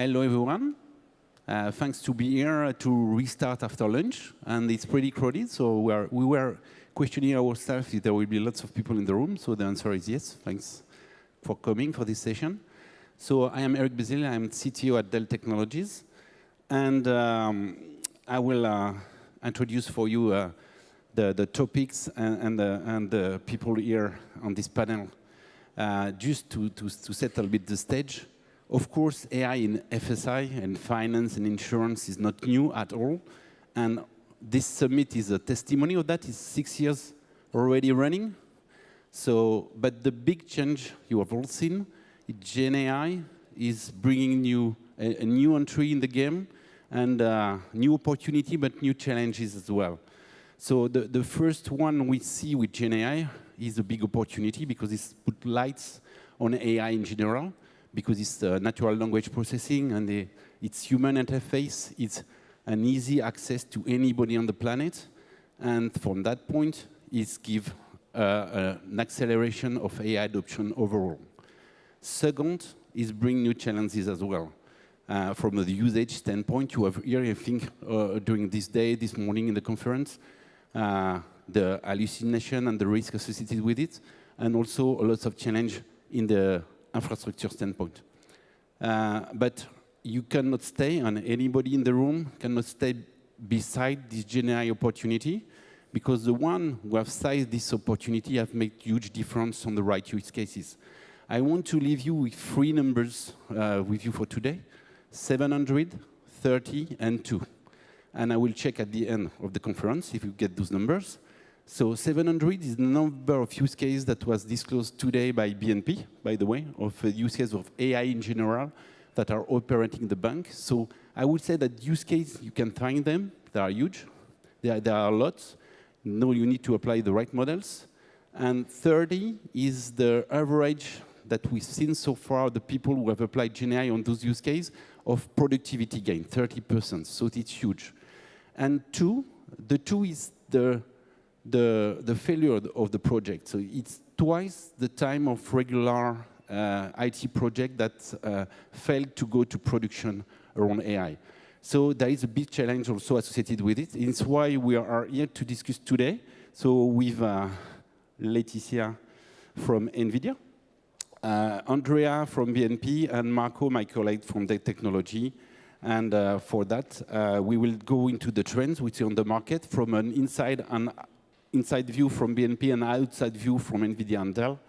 hello everyone. Thanks to be here to restart after lunch, and it's pretty crowded, so we were questioning ourselves if there will be lots of people in the room, so the answer is yes. Thanks for coming for this session. So I am Eric Bezille, I'm CTO at Dell Technologies, and I will introduce for you the topics and the people here on this panel, just to set a bit the stage. Of course, AI in FSI and finance and insurance is not new at all. And this summit is a testimony of that. It's 6 years already running. So, but the big change you have all seen, GenAI is bringing a new entry in the game and new opportunity, but new challenges as well. So the first one we see with GenAI is a big opportunity because it's put lights on AI in general, because it's natural language processing and it's human interface. It's an easy access to anybody on the planet. And from that point, it's give an acceleration of AI adoption overall. Second is bring new challenges as well. From the usage standpoint, you have here, I think, during this morning in the conference, the hallucination and the risk associated with it, and also a lot of challenge in the infrastructure standpoint. But you cannot stay, and anybody in the room cannot stay beside this GenAI opportunity, because the one who have seized this opportunity have made huge difference on the right use cases. I want to leave you with 3 numbers with you for today: 700, 30, and 2. And I will check at the end of the conference if you get those numbers. So 700 is the number of use cases that was disclosed today by BNP, by the way, of use cases of AI in general that are operating the bank. So I would say that use cases, you can find them. They are huge. There are lots. No, you need to apply the right models. And 30 is the average that we've seen so far, the people who have applied GenAI on those use cases, of productivity gain, 30%. So it's huge. And 2, the 2 is the failure of the project. So it's twice the time of regular IT project that failed to go to production around AI. So there is a big challenge also associated with it. It's why we are here to discuss today. So with Laetitia from NVIDIA, Andréa from BNP, and Marco, my colleague from Dell Technology. And for that, we will go into the trends which are on the market from an inside view from BNP and outside view from NVIDIA and Dell,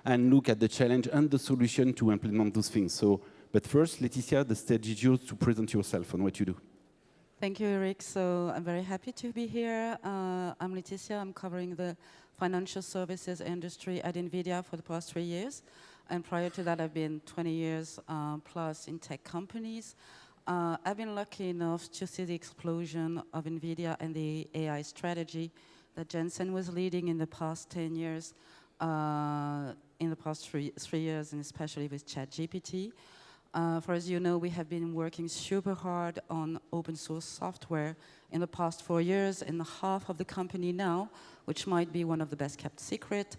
and look at the challenge and the solution to implement those things. So, but first, Laetitia, the stage is yours to present yourself and what you do. Thank you, Eric. So I'm very happy to be here. I'm Laetitia. I'm covering the financial services industry at NVIDIA for the past 3 years. And prior to that, I've been 20 years plus in tech companies. I've been lucky enough to see the explosion of NVIDIA and the AI strategy that Jensen was leading in the past 10 years, in the past three years, and especially with ChatGPT. For as you know, we have been working super hard on open source software in the past 4 years, and half of the company now, which might be one of the best kept secret,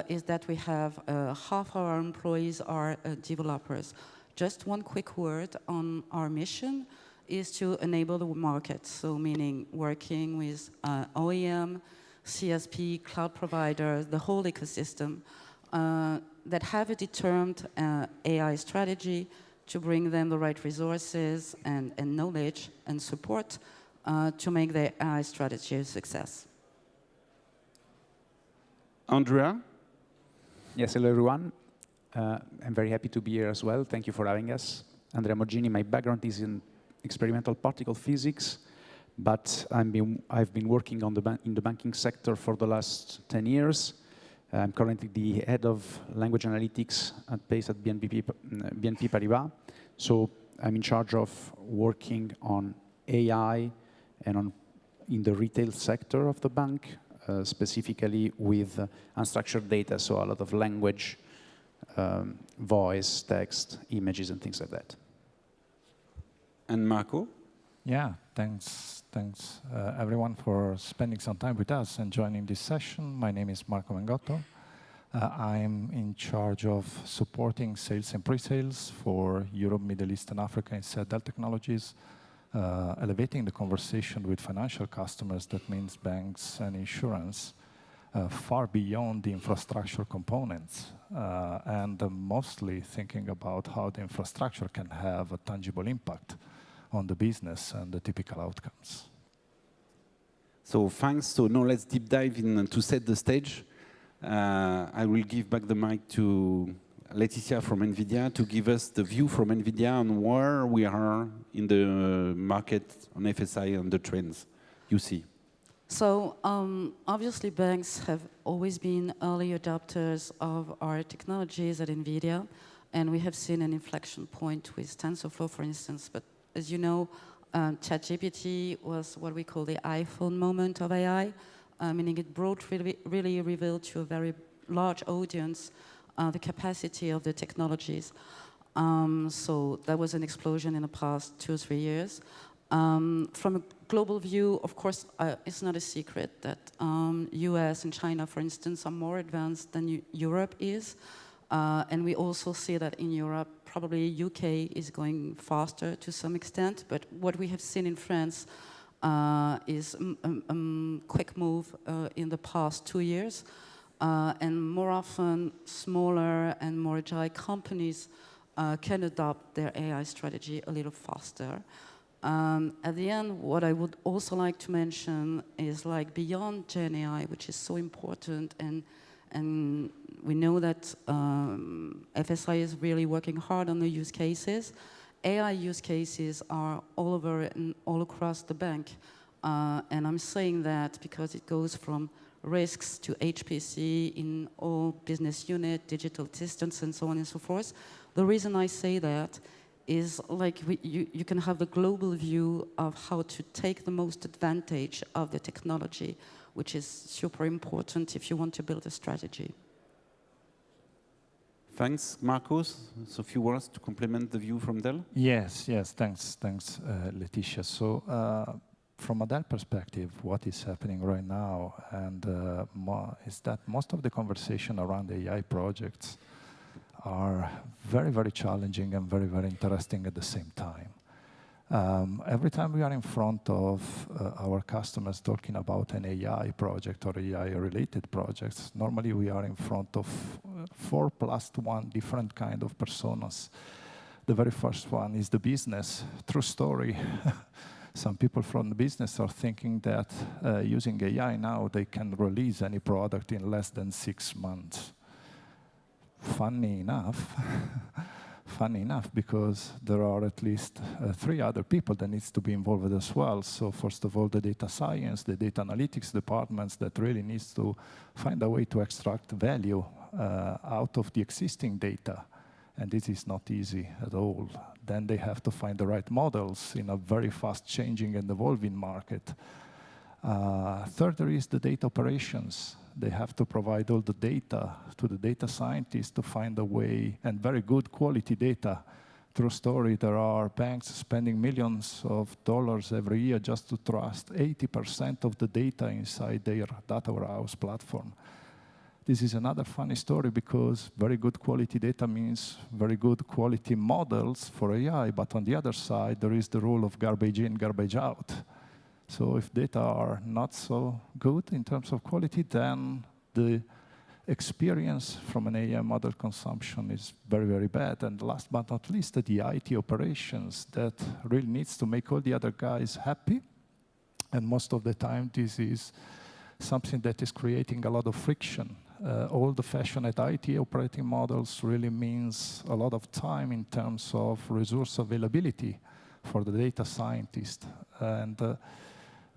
is that we have half our employees are developers. Just one quick word on our mission is to enable the market, so meaning working with OEM, CSP, cloud providers, the whole ecosystem that have a determined AI strategy to bring them the right resources and knowledge and support to make their AI strategy a success. Andréa? Yes, hello everyone. I'm very happy to be here as well. Thank you for having us. Andréa Mogini, my background is in experimental particle physics, but I've been working in the banking sector for the last 10 years. I'm currently the head of language analytics based at BNP Paribas. So I'm in charge of working on AI and in the retail sector of the bank, specifically with unstructured data, so a lot of language, voice, text, images, and things like that. And Marco? Yeah, thanks everyone for spending some time with us and joining this session. My name is Marco Mengotto. I'm in charge of supporting sales and pre-sales for Europe, Middle East, and Africa inside DELL Technologies, elevating the conversation with financial customers, that means banks and insurance, far beyond the infrastructure components, and mostly thinking about how the infrastructure can have a tangible impact on the business and the typical outcomes. So thanks. So now let's deep dive in to set the stage. I will give back the mic to Laetitia from NVIDIA to give us the view from NVIDIA on where we are in the market on FSI and the trends you see. So obviously banks have always been early adopters of our technologies at NVIDIA, and we have seen an inflection point with TensorFlow, for instance. But as you know, ChatGPT was what we call the iPhone moment of AI, meaning it brought really revealed to a very large audience the capacity of the technologies. So that was an explosion in the past 2 or 3 years. From a global view, of course, it's not a secret that US and China, for instance, are more advanced than Europe is. And we also see that in Europe, probably UK is going faster to some extent. But what we have seen in France is a quick move in the past 2 years. And more often, smaller and more agile companies can adopt their AI strategy a little faster. At the end, what I would also like to mention is like beyond GenAI, which is so important, and we know that FSI is really working hard on the use cases. AI use cases are all over and all across the bank. And I'm saying that because it goes from risks to HPC in all business unit, digital assistants, and so on and so forth. The reason I say that is like you can have the global view of how to take the most advantage of the technology, which is super important if you want to build a strategy. Thanks, Marcos. So a few words to complement the view from DELL? Yes, thanks, Laetitia. So from a DELL perspective, what is happening right now and is that most of the conversation around AI projects are very, very challenging and very, very interesting at the same time. Every time we are in front of our customers talking about an AI project or AI-related projects, normally we are in front of 4+1 different kind of personas. The very first one is the business. True story. Some people from the business are thinking that using AI now, they can release any product in less than 6 months. Funny enough, because there are at least 3 other people that needs to be involved as well. So first of all, the data science, the data analytics departments that really needs to find a way to extract value out of the existing data. And this is not easy at all. Then they have to find the right models in a very fast changing and evolving market. Third, there is the data operations. They have to provide all the data to the data scientists to find a way, and very good quality data. True story, there are banks spending millions of dollars every year just to trust 80% of the data inside their data warehouse platform. This is another funny story because very good quality data means very good quality models for AI, but on the other side, there is the rule of garbage in, garbage out. So if data are not so good in terms of quality, then the experience from an AI model consumption is very, very bad. And last but not least, the IT operations that really needs to make all the other guys happy. And most of the time, this is something that is creating a lot of friction. Old-fashioned IT operating models really means a lot of time in terms of resource availability for the data scientist. And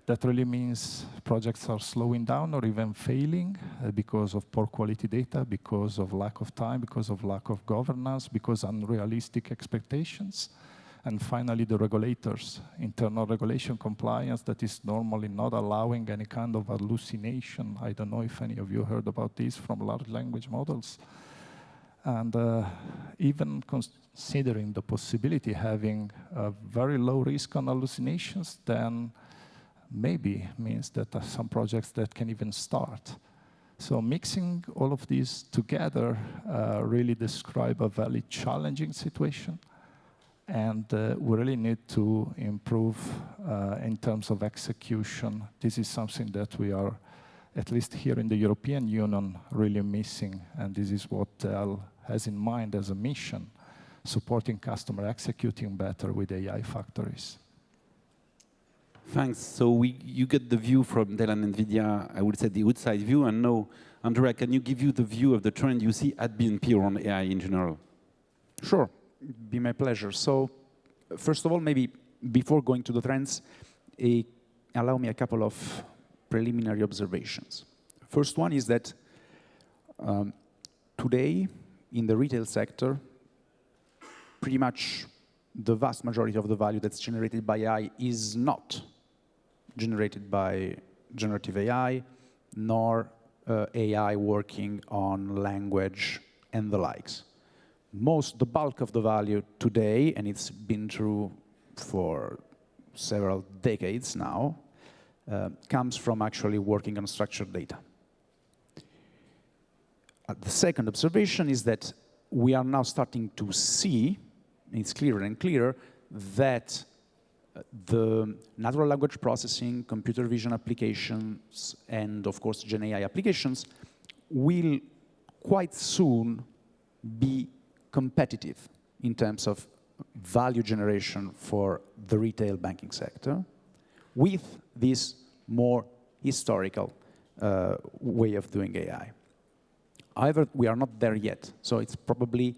that really means projects are slowing down or even failing because of poor quality data, because of lack of time, because of lack of governance, because of unrealistic expectations. And finally, the regulators, internal regulation compliance that is normally not allowing any kind of hallucination. I don't know if any of you heard about this from large language models. And even considering the possibility having a very low risk on hallucinations, then maybe means that some projects that can even start. So mixing all of these together really describe a very challenging situation. And we really need to improve in terms of execution. This is something that we are, at least here in the European Union, really missing. And this is what DELL has in mind as a mission, supporting customer executing better with AI factories. Thanks. So you get the view from DELL and NVIDIA, I would say the outside view. And now, Andrea, can you give you the view of the trend you see at BNP around AI in general? Sure, it'd be my pleasure. So first of all, maybe before going to the trends, allow me a couple of preliminary observations. First one is that today, in the retail sector, pretty much the vast majority of the value that's generated by AI is not generated by generative AI, nor AI working on language and the likes. The bulk of the value today, and it's been true for several decades now, comes from actually working on structured data. The second observation is that we are now starting to see, it's clearer and clearer, that the natural language processing, computer vision applications, and of course GenAI applications will quite soon be competitive in terms of value generation for the retail banking sector with this more historical way of doing AI. However, we are not there yet, so it's probably,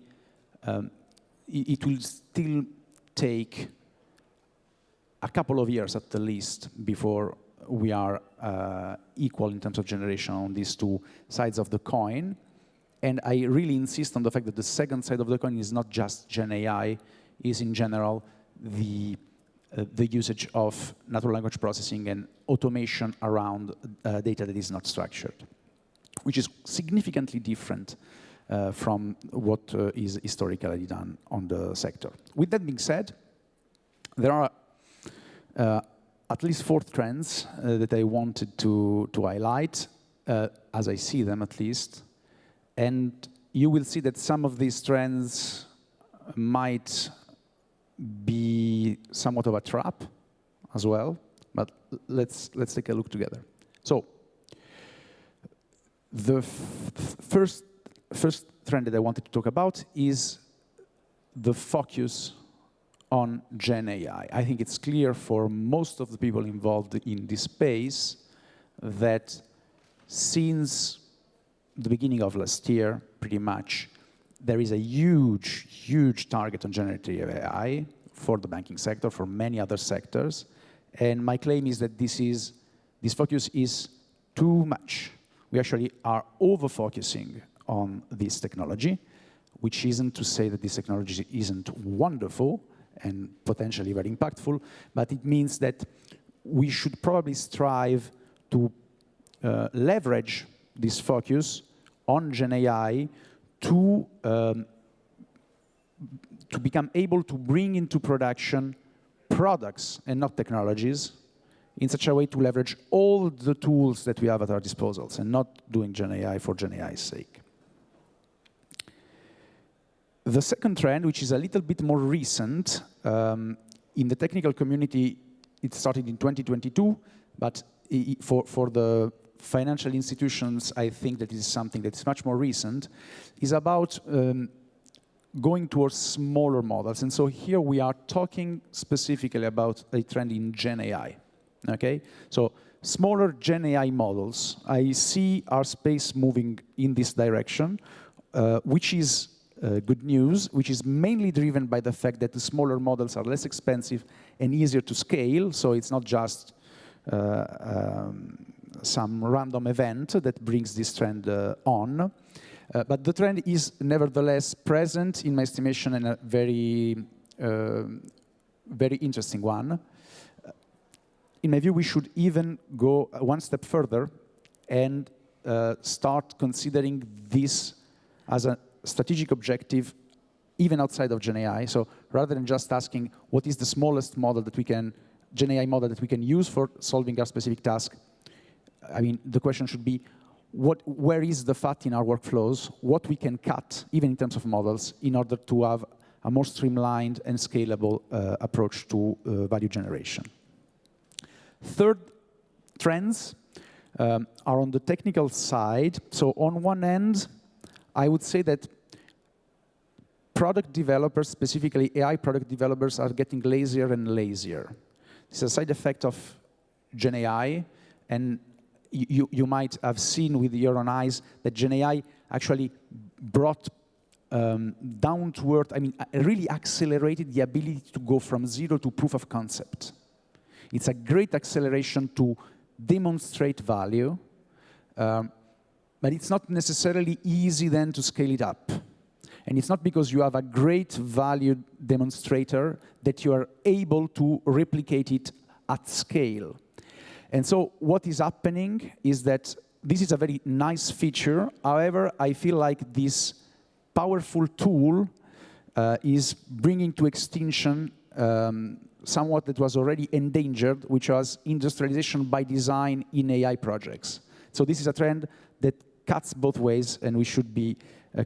it will still take a couple of years at the least before we are equal in terms of generation on these two sides of the coin. And I really insist on the fact that the second side of the coin is not just GenAI, is in general the usage of natural language processing and automation around data that is not structured, which is significantly different from what is historically done on the sector. With that being said, there are at least 4 trends that I wanted to highlight, as I see them at least. And you will see that some of these trends might be somewhat of a trap as well, but let's take a look together. So the first trend that I wanted to talk about is the focus on GenAI. I think it's clear for most of the people involved in this space that since the beginning of last year, pretty much, there is a huge, huge target on generative AI for the banking sector, for many other sectors. And my claim is that this focus is too much. We actually are over-focusing on this technology, which isn't to say that this technology isn't wonderful and potentially very impactful, but it means that we should probably strive to leverage this focus on GenAI to become able to bring into production products and not technologies in such a way to leverage all the tools that we have at our disposals and not doing GenAI for GenAI's sake. The second trend, which is a little bit more recent, in the technical community, it started in 2022, but for the financial institutions, I think that is something that is much more recent, is about going towards smaller models. And so here we are talking specifically about a trend in GenAI. Okay? So smaller GenAI models, I see our space moving in this direction, which is good news, which is mainly driven by the fact that the smaller models are less expensive and easier to scale. So it's not just some random event that brings this trend on. But the trend is nevertheless present, in my estimation, and a very, very interesting one. In my view, we should even go one step further and start considering this as a strategic objective even outside of GenAI. So rather than just asking what is the smallest model that we can, GenAI model that we can use for solving our specific task, I mean, the question should be, where is the fat in our workflows, what we can cut, even in terms of models, in order to have a more streamlined and scalable approach to value generation. Third trends are on the technical side. So on one end, I would say that product developers, specifically AI product developers, are getting lazier and lazier. It's a side effect of GenAI, and you might have seen with your own eyes that GenAI actually brought down to earth, really accelerated the ability to go from zero to proof of concept. It's a great acceleration to demonstrate value, but it's not necessarily easy then to scale it up. And it's not because you have a great value demonstrator that you are able to replicate it at scale. And so what is happening is that this is a very nice feature. However, I feel like this powerful tool is bringing to extinction somewhat that was already endangered, which was industrialization by design in AI projects. So this is a trend that cuts both ways, and we should be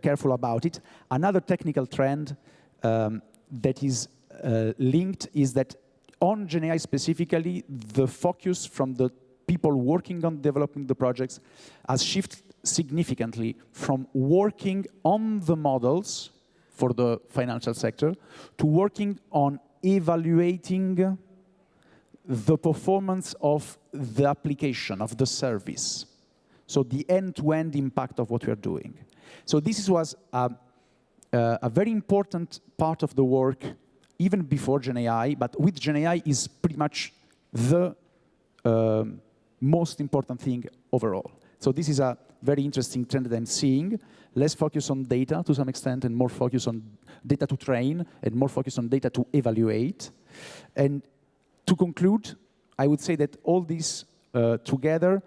careful about it. Another technical trend that is linked is that on GenAI specifically, the focus from the people working on developing the projects has shifted significantly from working on the models for the financial sector to working on evaluating the performance of the application, of the service. So the end-to-end impact of what we are doing. So this was a very important part of the work even before GenAI, but with GenAI is pretty much the most important thing overall. So this is a very interesting trend that I'm seeing. Less focus on data to some extent, and more focus on data to train, and more focus on data to evaluate. And to conclude, I would say that all this together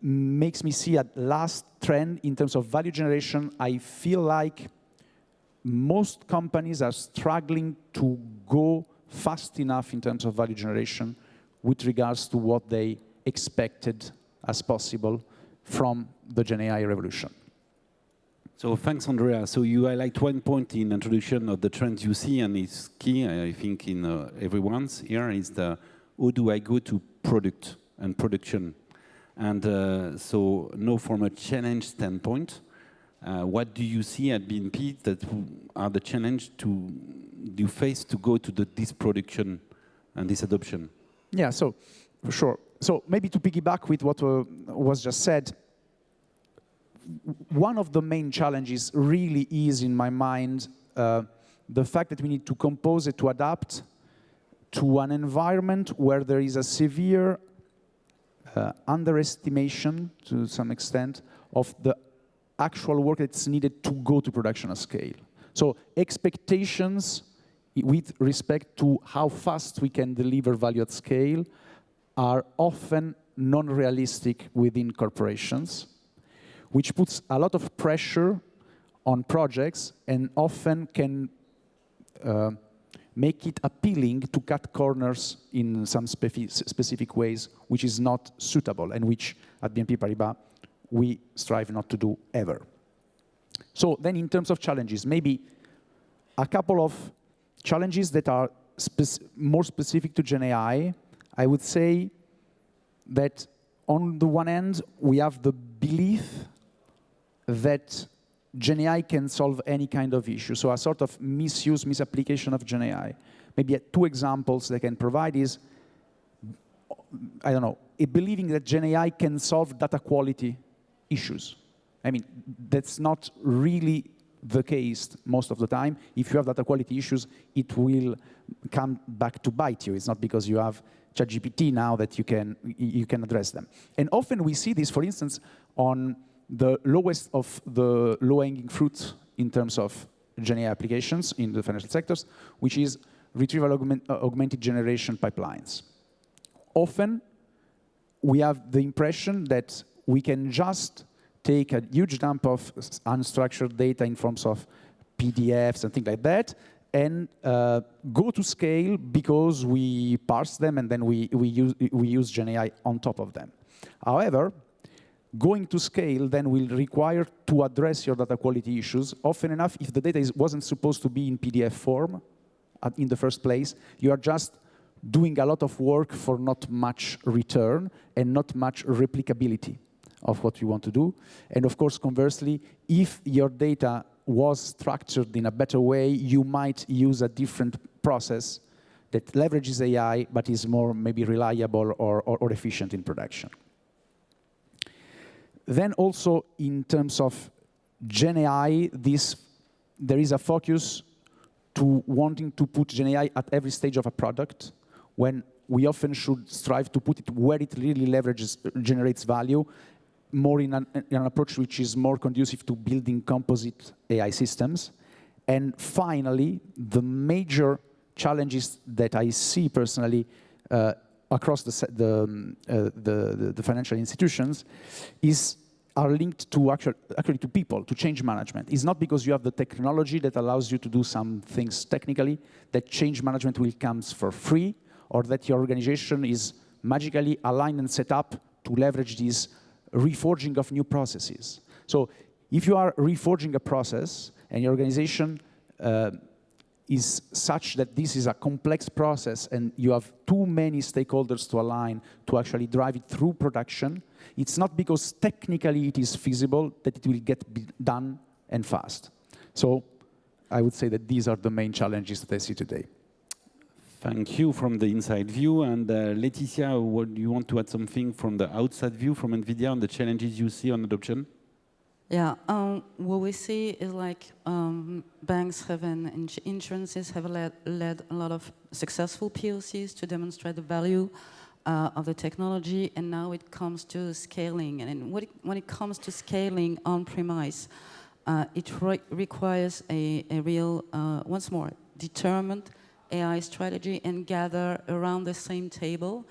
makes me see a last trend in terms of value generation. I feel like most companies are struggling to go fast enough in terms of value generation with regards to what they expected as possible from the GenAI revolution. So thanks, Andrea. So you highlight one point in introduction of the trends you see, and it's key, I think, in everyone's here, is the how do I go to product and production? And so now from a challenge standpoint, what do you see at BNP that are the challenge you face to go to this production and this adoption? Yeah, so for sure. So maybe to piggyback with what was just said, one of the main challenges really is, in my mind, the fact that we need to compose it to adapt to an environment where there is a severe underestimation, to some extent, of the actual work that's needed to go to production at scale. So expectations with respect to how fast we can deliver value at scale are often non-realistic within corporations, which puts a lot of pressure on projects and often can make it appealing to cut corners in some specific ways, which is not suitable, and which at BNP Paribas we strive not to do ever. So then in terms of challenges, maybe a couple of challenges that are more specific to GenAI. I would say that on the one end, we have the belief that GenAI can solve any kind of issue. So a sort of misapplication of GenAI. Maybe two examples they can provide is, I don't know, believing that GenAI can solve data quality issues. I mean, that's not really the case most of the time. If you have data quality issues, it will come back to bite you. It's not because you have ChatGPT now that you can address them. And often we see this, for instance, on the lowest of the low-hanging fruit in terms of GenAI applications in the financial sectors, which is retrieval augmented generation pipelines. Often, we have the impression that we can just take a huge dump of unstructured data in forms of PDFs and things like that, and go to scale because we parse them and then we use GenAI on top of them. However, going to scale then will require to address your data quality issues. Often enough, if the data wasn't supposed to be in PDF form in the first place, you are just doing a lot of work for not much return and not much replicability of what you want to do. And of course, conversely, if your data was structured in a better way, you might use a different process that leverages AI, but is more maybe reliable or efficient in production. Then also in terms of GenAI, there is a focus to wanting to put GenAI at every stage of a product, when we often should strive to put it where it really generates value, more in an approach which is more conducive to building composite AI systems. And finally, the major challenges that I see personally across the financial institutions are linked to actually to people, to change management. It's not because you have the technology that allows you to do some things technically that change management will come for free, or that your organization is magically aligned and set up to leverage this reforging of new processes. So if you are reforging a process and your organization is such that this is a complex process and you have too many stakeholders to align to actually drive it through production, it's not because technically it is feasible that it will get done and fast. So I would say that these are the main challenges that I see today. Thank you from the inside view. And Laetitia, do you want to add something from the outside view from NVIDIA on the challenges you see on adoption? Yeah, what we see is like banks and insurances have led a lot of successful POCs to demonstrate the value of the technology, and now it comes to scaling. And when it comes to scaling on-premise, it requires a real, once more, determined AI strategy, and gather around the same table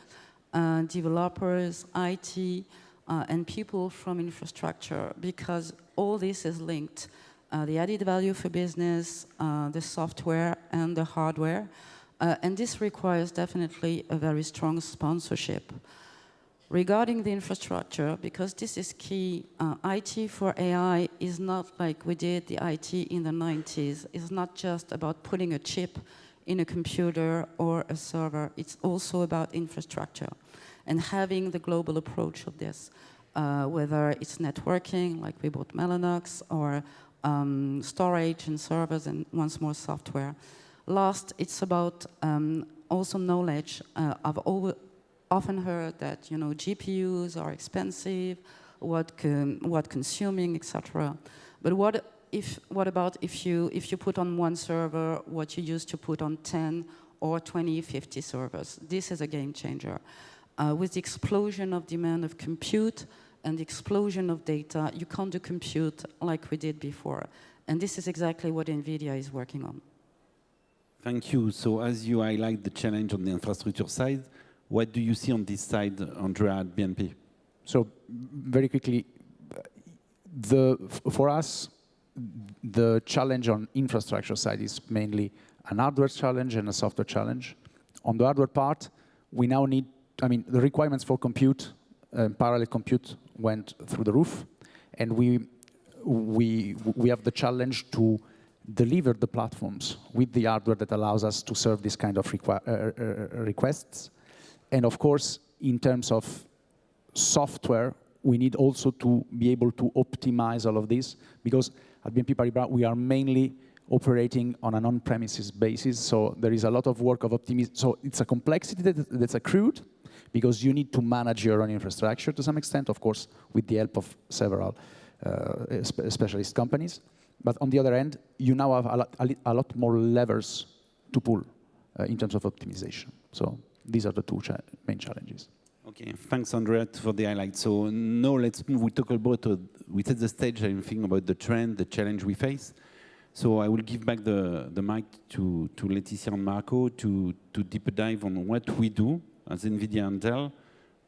developers, IT, and people from infrastructure, because all this is linked. The added value for business, the software and the hardware, and this requires definitely a very strong sponsorship. Regarding the infrastructure, because this is key, IT for AI is not like we did the IT in the 90s. It's not just about putting a chip in a computer or a server. It's also about infrastructure and having the global approach of this, whether it's networking, like we bought Mellanox, or storage and servers, and once more software. Last, it's about also knowledge. I've often heard that GPUs are expensive, what consuming, etc. But what about if you put on one server what you used to put on 10 or 20, 50 servers? This is a game changer. With the explosion of demand of compute and the explosion of data, you can't do compute like we did before. And this is exactly what NVIDIA is working on. Thank you. So as you highlight the challenge on the infrastructure side, what do you see on this side, Andréa, at BNP? So very quickly, for us, the challenge on infrastructure side is mainly an hardware challenge and a software challenge. On the hardware part, we now need, the requirements for compute, parallel compute went through the roof, and we have the challenge to deliver the platforms with the hardware that allows us to serve this kind of requests. And of course, in terms of software, we need also to be able to optimize all of this, because at BNP Paribas, we are mainly operating on an on-premises basis, so there is a lot of work of optimization. So it's a complexity that's accrued, because you need to manage your own infrastructure to some extent, of course, with the help of several specialist companies. But on the other end, you now have a lot more levers to pull in terms of optimization. So these are the two main challenges. Okay, thanks, Andrea, for the highlight. So now let's move. We talk about, we set the stage, I think, about the trend, the challenge we face. So I will give back the mic to Laetitia and Marco to deeper dive on what we do as NVIDIA and Dell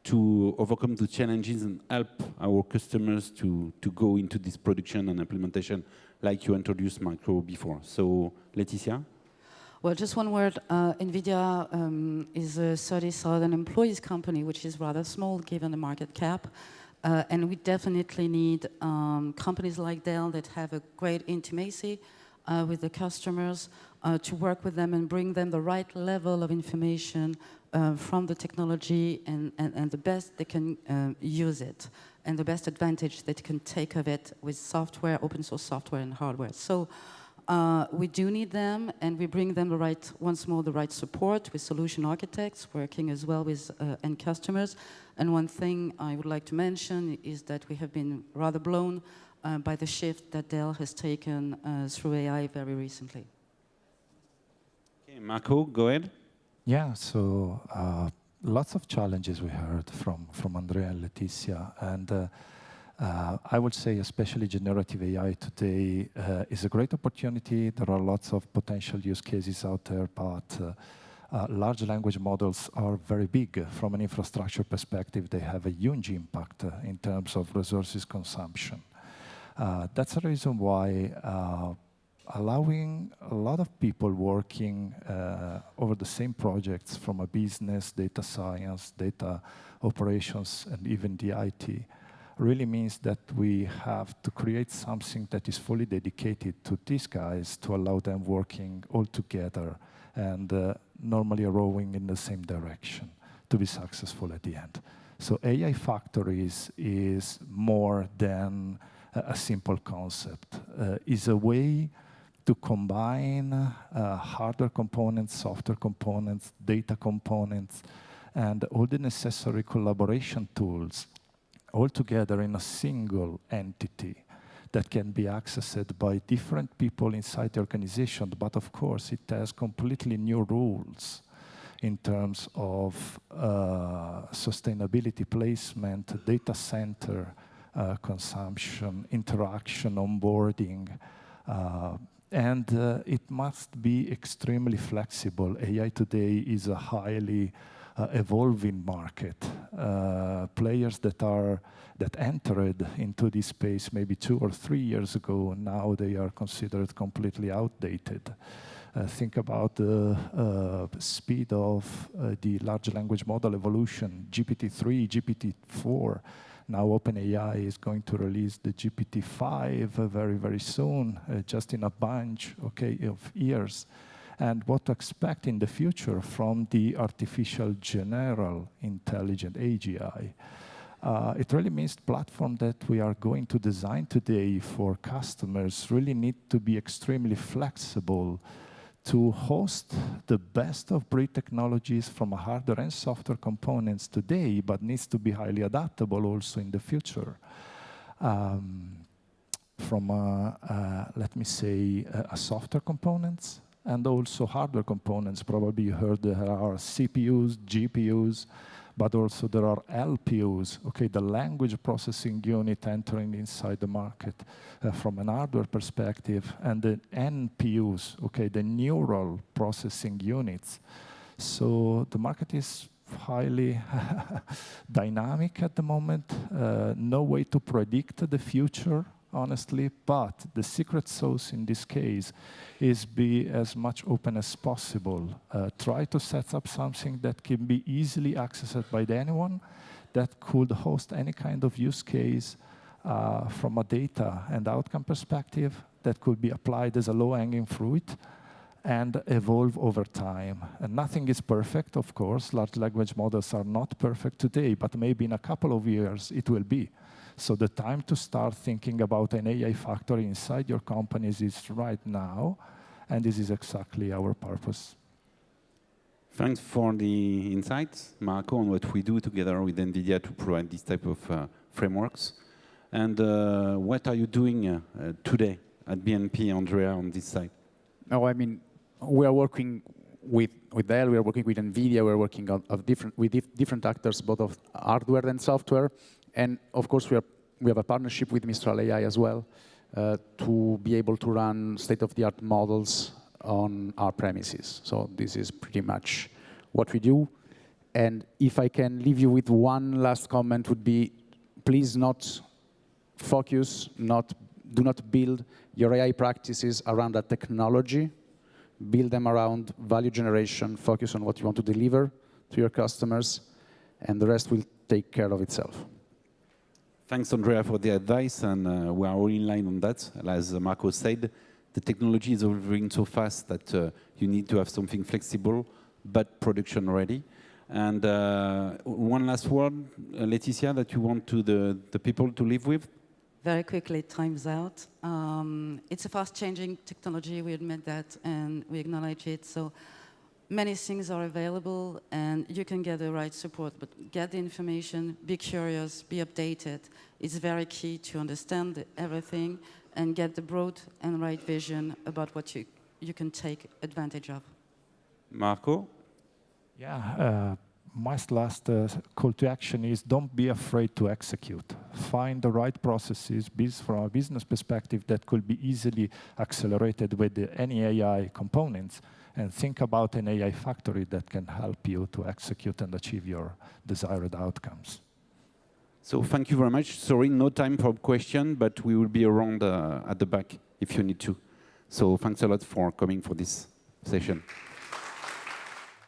to overcome the challenges and help our customers to go into this production and implementation, like you introduced, Marco, before. So, Laetitia? Well, just one word. NVIDIA is a 30,000 employees company, which is rather small given the market cap. And we definitely need companies like Dell that have a great intimacy with the customers to work with them and bring them the right level of information from the technology and the best they can use it and the best advantage that they can take of it with software, open source software and hardware. So we do need them, and we bring them the right, once more, the right support with solution architects, working as well with end customers. And one thing I would like to mention is that we have been rather blown by the shift that Dell has taken through AI very recently. Okay, Marco, go ahead. Yeah, so lots of challenges we heard from Andrea and Laetitia, and I would say especially generative AI today is a great opportunity. There are lots of potential use cases out there, but large language models are very big. From an infrastructure perspective, they have a huge impact in terms of resources consumption. That's the reason why allowing a lot of people working over the same projects from a business, data science, data operations, and even the IT really means that we have to create something that is fully dedicated to these guys to allow them working all together and normally rowing in the same direction to be successful at the end. So AI factories is more than a simple concept. Is a way to combine hardware components, software components, data components, and all the necessary collaboration tools all together in a single entity that can be accessed by different people inside the organization. But of course, it has completely new rules in terms of sustainability, placement, data center consumption, interaction, onboarding. And it must be extremely flexible. AI today is a highly evolving market. Players that entered into this space maybe 2 or 3 years ago, now they are considered completely outdated. Think about the speed of the large language model evolution, GPT-3, GPT-4. Now OpenAI is going to release the GPT-5 very, very soon, just in a bunch, of years. And what to expect in the future from the artificial general intelligent AGI. It really means the platform that we are going to design today for customers really need to be extremely flexible to host the best of breed technologies from hardware and software components today, but needs to be highly adaptable also in the future. Let me say, software components, and also hardware components. Probably you heard there are CPUs, GPUs, but also there are LPUs, the language processing unit entering inside the market from an hardware perspective, and the NPUs, the neural processing units. So the market is highly dynamic at the moment. No way to predict the future, honestly, but the secret sauce in this case is be as much open as possible. Try to set up something that can be easily accessed by anyone, that could host any kind of use case from a data and outcome perspective, that could be applied as a low-hanging fruit and evolve over time. And nothing is perfect, of course. Large language models are not perfect today, but maybe in a couple of years it will be. So the time to start thinking about an AI factory inside your companies is right now, and this is exactly our purpose. Thanks for the insights, Marco, on what we do together with NVIDIA to provide this type of frameworks. And what are you doing today at BNP, Andrea, on this side? No, I mean, we are working with Dell, we are working with NVIDIA, we are working with different actors, both of hardware and software. And of course, we have a partnership with Mistral AI as well to be able to run state-of-the-art models on our premises. So this is pretty much what we do. And if I can leave you with one last comment, would be please not focus, do not build your AI practices around that technology. Build them around value generation, focus on what you want to deliver to your customers, and the rest will take care of itself. Thanks, Andrea, for the advice, and we are all in line on that. As Marco said, the technology is evolving so fast that you need to have something flexible, but production ready. And one last word, Laetitia, that you want to the people to live with? Very quickly, time's out. It's a fast-changing technology, we admit that, and we acknowledge it. So many things are available, and you can get the right support, but get the information, be curious, be updated. It's very key to understand everything and get the broad and right vision about what you can take advantage of. Marco? Yeah, my last call to action is don't be afraid to execute. Find the right processes from a business perspective that could be easily accelerated with any AI components, and think about an AI factory that can help you to execute and achieve your desired outcomes. So thank you very much. Sorry, no time for question, but we will be around at the back if you need to. So thanks a lot for coming for this session.